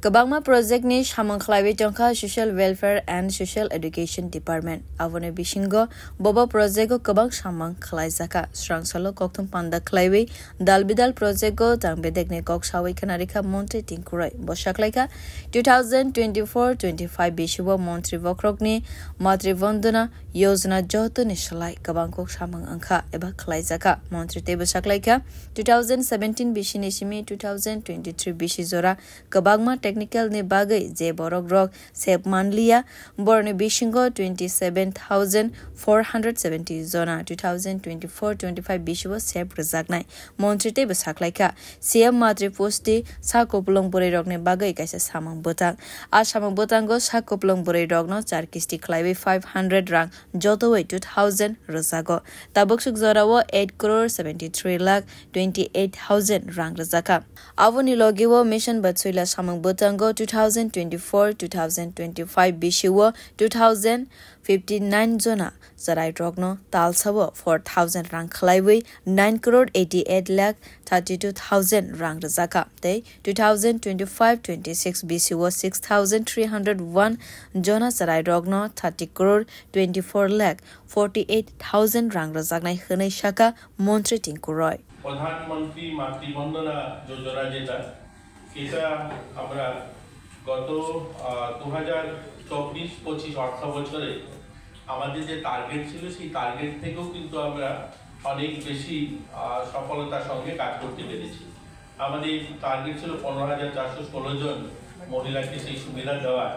Kabangma project ni samang khlaiwe tongkha Social Welfare and Social Education Department avone bishingo boba project go kabang samang khlaijaka srangsalo kokthum panda khlaiwe dalbidal project go tangbedekne kok sawi khanarika montre tingkurai boshaklaika 2024-25 bishubo montri vokrokni matri vandana yojana joto nishalai kabang kok samang angkha eba khlaijaka montri te boshaklaika 2017 bishinishimi 2023 bishizora kabangma technical ne bagai je borok rok sep manliya borne bishingo 27,470 zona 2024-25 bishubo sep rezagnai montrite besaklaika CM matri posti sakoplong borei rok ne bagai kaisa samang botang a samang botango sakoplong borei rok no 4 kisti khlaiwe 500 rang jotowai 2000 rezago taboksuk zorawo 8 crore 73 lakh 28,000 rang rezaka avoni logewo mission batsuila samang Botango 2024-2025 Bishiwo 2059 zona Zarai Drogno Talsawo 4,000 rang Khlaiwe 9 crore 88 lakh 32,000 rang Razaka Day 2025-26 Bishiwo 6,301 zona Zarai Drogno 30 crore 24 lakh 48,000 rang Razaknai Hene Shaka Montre Tinkuroi প্রধানমন্ত্রী মাতৃবন্দনা যোজনা যেটা এটা আমরা গত 2024-25 অর্থ বছরে আমাদের যে target ছিল সেই টার্গেট থেকেও কিন্তু আমরা অনেক বেশি সফলতার সঙ্গে কাজ করতে পেরেছি আমাদের টার্গেট ছিল 15,416 জন মহিলাকে সেই সুবিধা দেওয়া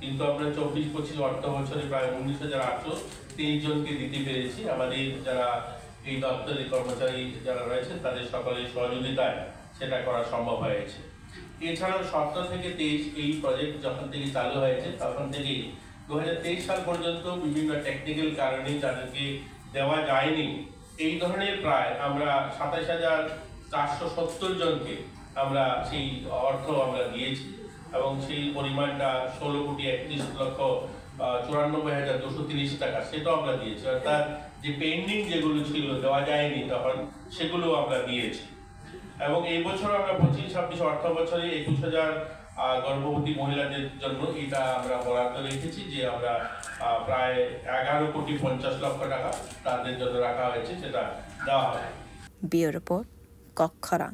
কিন্তু আমরা 24-25 অর্থ বছরে প্রায় 19,823 জনকে দিতে পেরেছি আমাদের যারা এই দপ্তরের কর্মচারী যারা রয়েছেন তাদের সকলের সহযোগিতায় সেটা করা সম্ভব হয়েছে এছাড়াও 17 থেকে 23 এই প্রজেক্ট যখন থেকে চালু হয়েছে তখন থেকে 2023 সাল পর্যন্ত বিভিন্ন টেকনিক্যাল কারণে তাদেরকে দেওয়া যায়নি এই ধরনের প্রায় আমরা 27,470 জনকে আমরা সেই অর্থ আমরা দিয়েছি এবং সেই পরিমাণটা 16,31,94,230 টাকা সেটাও আমরা দিয়েছি অর্থাৎ যে পেন্ডিং যেগুলো ছিল দেওয়া যায়নি তখন সেগুলো আমরা দিয়েছি এবং এই বছর আমরা 25-26 অর্থ বছরে 21,000 গর্ভবতী মহিলাদের জন্য এটা আমরা বরাদ্দ রেখেছি যে আমরা প্রায় 11,50,00,000 টাকা তাদের জন্য রাখা হয়েছে সেটা দেওয়া হবে বিও রিপোর্ট কক্ষরাং